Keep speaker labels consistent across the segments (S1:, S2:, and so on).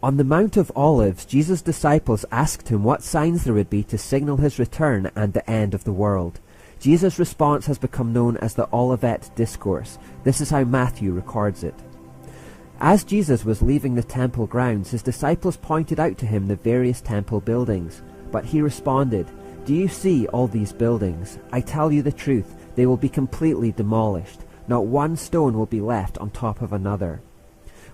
S1: On the Mount of Olives, Jesus' disciples asked him what signs there would be to signal his return and the end of the world. Jesus' response has become known as the Olivet Discourse. This is how Matthew records it. As Jesus was leaving the temple grounds, his disciples pointed out to him the various temple buildings. But he responded, "Do you see all these buildings? I tell you the truth, they will be completely demolished. Not one stone will be left on top of another."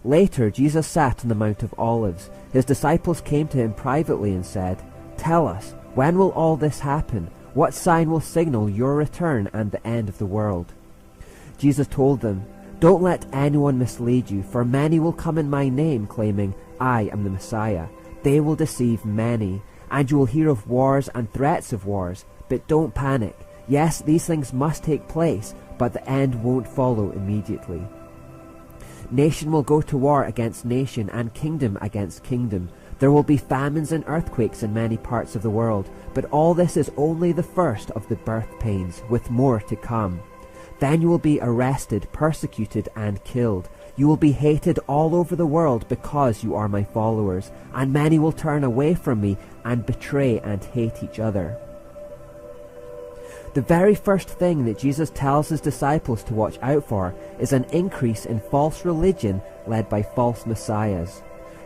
S1: Later, Jesus sat on the Mount of Olives. His disciples came to him privately and said, "Tell us, when will all this happen? What sign will signal your return and the end of the world?" Jesus told them, "Don't let anyone mislead you, for many will come in my name, claiming, 'I am the Messiah.' They will deceive many, and you will hear of wars and threats of wars. But don't panic. Yes, these things must take place, but the end won't follow immediately. Nation will go to war against nation, and kingdom against kingdom. There will be famines and earthquakes in many parts of the world, but all this is only the first of the birth pains, with more to come. Then you will be arrested, persecuted, and killed. You will be hated all over the world because you are my followers, and many will turn away from me and betray and hate each other." The very first thing that Jesus tells his disciples to watch out for is an increase in false religion led by false messiahs.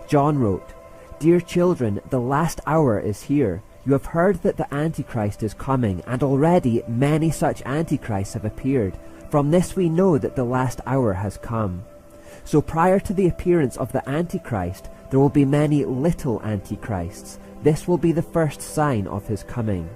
S1: John wrote, "Dear children, the last hour is here. You have heard that the Antichrist is coming, and already many such Antichrists have appeared. From this we know that the last hour has come." So prior to the appearance of the Antichrist, there will be many little Antichrists. This will be the first sign of his coming.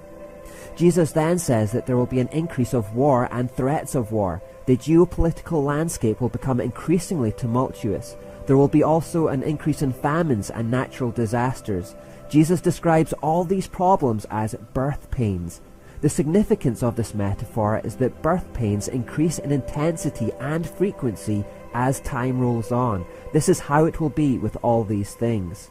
S1: Jesus then says that there will be an increase of war and threats of war. The geopolitical landscape will become increasingly tumultuous. There will be also an increase in famines and natural disasters. Jesus describes all these problems as birth pains. The significance of this metaphor is that birth pains increase in intensity and frequency as time rolls on. This is how it will be with all these things.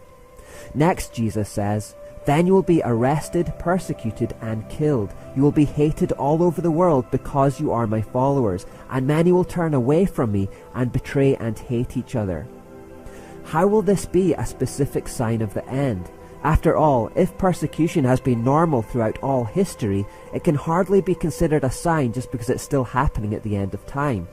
S1: Next, Jesus says, "Then you will be arrested, persecuted, and killed. You will be hated all over the world because you are my followers, and many will turn away from me and betray and hate each other." How will this be a specific sign of the end? After all, if persecution has been normal throughout all history, it can hardly be considered a sign just because it's still happening at the end of time.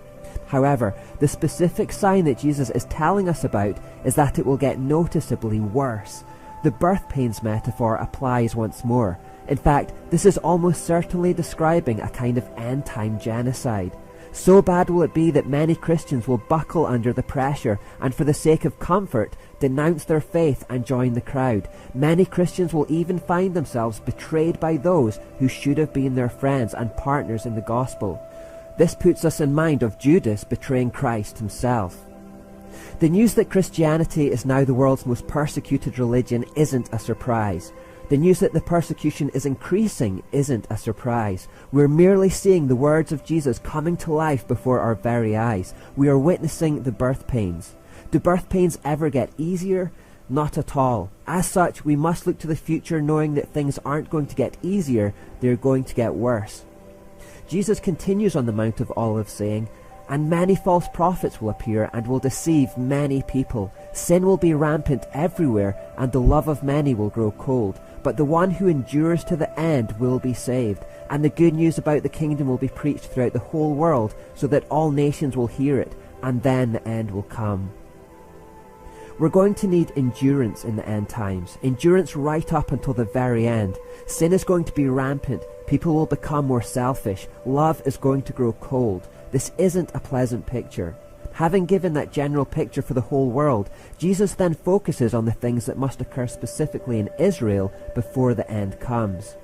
S1: However, the specific sign that Jesus is telling us about is that it will get noticeably worse. The birth pains metaphor applies once more. In fact, this is almost certainly describing a kind of end-time genocide. So bad will it be that many Christians will buckle under the pressure and for the sake of comfort denounce their faith and join the crowd. Many Christians will even find themselves betrayed by those who should have been their friends and partners in the gospel. This puts us in mind of Judas betraying Christ himself. The news that Christianity is now the world's most persecuted religion isn't a surprise. The news that the persecution is increasing isn't a surprise. We're merely seeing the words of Jesus coming to life before our very eyes. We are witnessing the birth pains. Do birth pains ever get easier? Not at all. As such, we must look to the future knowing that things aren't going to get easier, they're going to get worse. Jesus continues on the Mount of Olives saying, "And many false prophets will appear and will deceive many people. Sin will be rampant everywhere, and the love of many will grow cold. But the one who endures to the end will be saved. And the good news about the kingdom will be preached throughout the whole world, so that all nations will hear it, and then the end will come." We're going to need endurance in the end times. Endurance right up until the very end. Sin is going to be rampant. People will become more selfish. Love is going to grow cold. This isn't a pleasant picture. Having given that general picture for the whole world, Jesus then focuses on the things that must occur specifically in Israel before the end comes.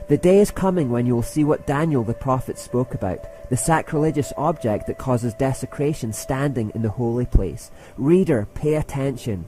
S1: The day is coming when you will see what Daniel the prophet spoke about, the sacrilegious object that causes desecration standing in the holy place. Reader, pay attention.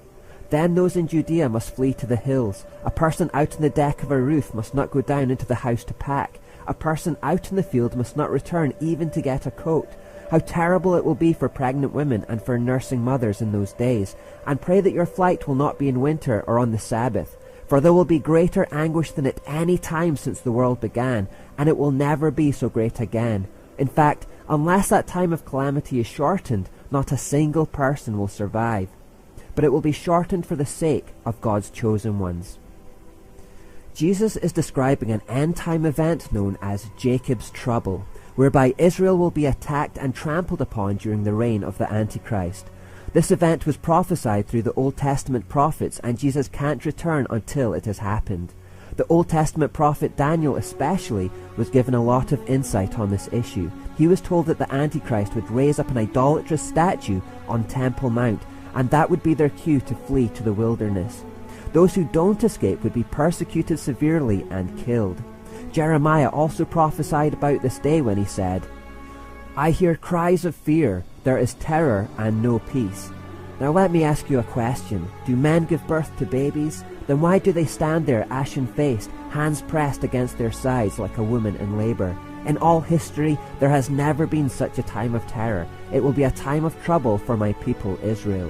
S1: Then those in Judea must flee to the hills. A person out on the deck of a roof must not go down into the house to pack. A person out in the field must not return even to get a coat. How terrible it will be for pregnant women and for nursing mothers in those days. And pray that your flight will not be in winter or on the Sabbath. For there will be greater anguish than at any time since the world began, and it will never be so great again. In fact, unless that time of calamity is shortened, not a single person will survive. but it will be shortened for the sake of God's chosen ones. Jesus is describing an end-time event known as Jacob's trouble, whereby Israel will be attacked and trampled upon during the reign of the Antichrist. This event was prophesied through the Old Testament prophets, and Jesus can't return until it has happened. The Old Testament prophet Daniel especially was given a lot of insight on this issue. He was told that the Antichrist would raise up an idolatrous statue on Temple Mount, and that would be their cue to flee to the wilderness. Those who don't escape would be persecuted severely and killed. Jeremiah also prophesied about this day when he said, "I hear cries of fear, there is terror and no peace." Now let me ask you a question. Do men give birth to babies? Then why do they stand there ashen-faced, hands pressed against their sides like a woman in labor? In all history, there has never been such a time of terror. It will be a time of trouble for my people Israel.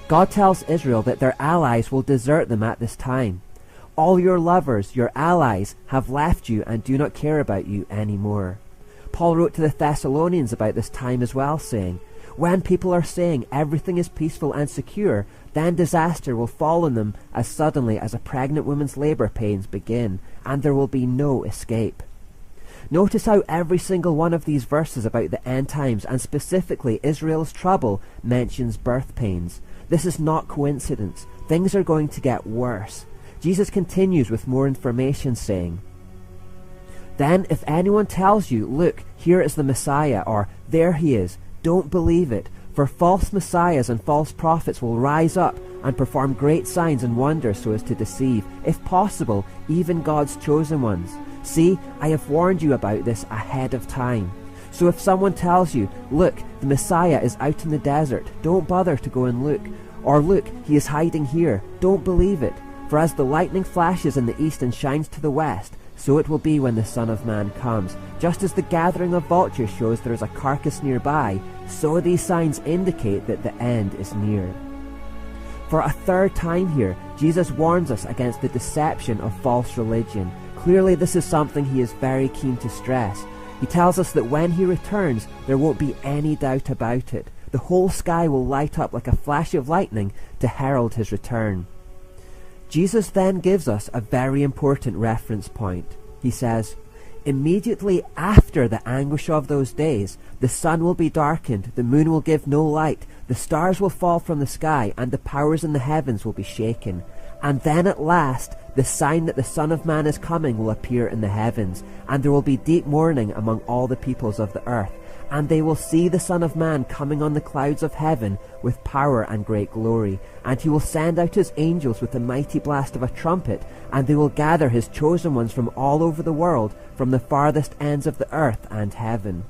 S1: God tells Israel that their allies will desert them at this time. All your lovers, your allies, have left you and do not care about you anymore. Paul wrote to the Thessalonians about this time as well, saying, "When people are saying everything is peaceful and secure, then disaster will fall on them as suddenly as a pregnant woman's labor pains begin, and there will be no escape." Notice how every single one of these verses about the end times, and specifically Israel's trouble, mentions birth pains. This is not coincidence. Things are going to get worse. Jesus continues with more information, saying, "Then if anyone tells you, 'Look, here is the Messiah,' or 'There he is,' don't believe it, for false messiahs and false prophets will rise up and perform great signs and wonders so as to deceive, if possible, even God's chosen ones. See, I have warned you about this ahead of time. So if someone tells you, 'Look, the Messiah is out in the desert,' don't bother to go and look. Or 'Look, he is hiding here,' don't believe it. For as the lightning flashes in the east and shines to the west, so it will be when the Son of Man comes. Just as the gathering of vultures shows there is a carcass nearby, so these signs indicate that the end is near." For a third time here, Jesus warns us against the deception of false religion. Clearly this is something he is very keen to stress. He tells us that when he returns, there won't be any doubt about it. The whole sky will light up like a flash of lightning to herald his return. Jesus then gives us a very important reference point. He says, "Immediately after the anguish of those days, the sun will be darkened, the moon will give no light, the stars will fall from the sky, and the powers in the heavens will be shaken. And then at last, the sign that the Son of Man is coming will appear in the heavens, and there will be deep mourning among all the peoples of the earth. And they will see the Son of Man coming on the clouds of heaven with power and great glory. And he will send out his angels with the mighty blast of a trumpet, and they will gather his chosen ones from all over the world, from the farthest ends of the earth and heaven."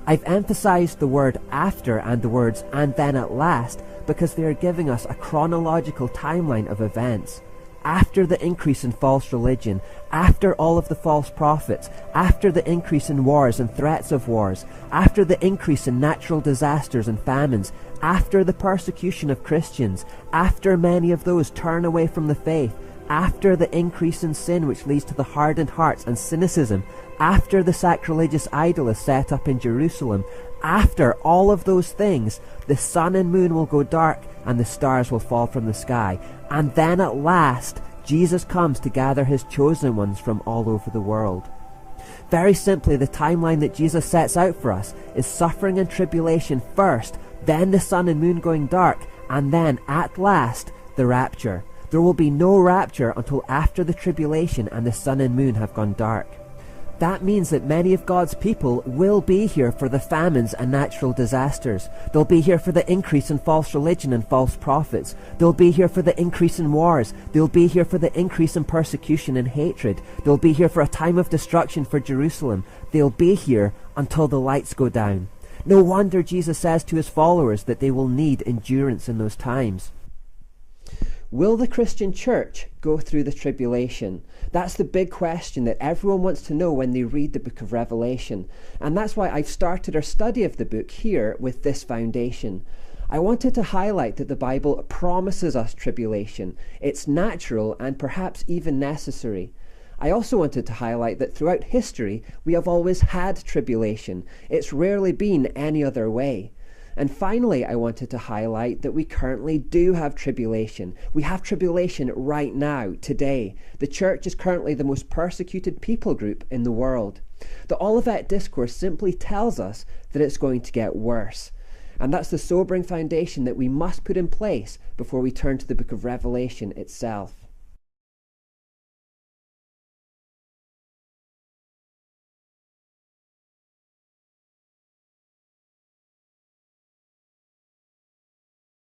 S1: I've emphasized the word after and the words "and then at last" because they are giving us a chronological timeline of events. After the increase in false religion, after all of the false prophets, after the increase in wars and threats of wars, after the increase in natural disasters and famines, after the persecution of Christians, after many of those turn away from the faith, after the increase in sin which leads to the hardened hearts and cynicism, after the sacrilegious idol is set up in Jerusalem, after all of those things, the sun and moon will go dark and the stars will fall from the sky. And then at last, Jesus comes to gather his chosen ones from all over the world. Very simply, the timeline that Jesus sets out for us is suffering and tribulation first, then the sun and moon going dark, and then, at last, the rapture. There will be no rapture until after the tribulation and the sun and moon have gone dark. That means that many of God's people will be here for the famines and natural disasters. They'll be here for the increase in false religion and false prophets. They'll be here for the increase in wars. They'll be here for the increase in persecution and hatred. They'll be here for a time of destruction for Jerusalem. They'll be here until the lights go down. No wonder Jesus says to his followers that they will need endurance in those times. Will the Christian church go through the tribulation? That's the big question that everyone wants to know when they read the book of Revelation. And that's why I've started our study of the book here with this foundation. I wanted to highlight that the Bible promises us tribulation. It's natural and perhaps even necessary. I also wanted to highlight that throughout history, we have always had tribulation. It's rarely been any other way. And finally, I wanted to highlight that we currently do have tribulation. We have tribulation right now, today. The church is currently the most persecuted people group in the world. The Olivet Discourse simply tells us that it's going to get worse. And that's the sobering foundation that we must put in place before we turn to the book of Revelation itself.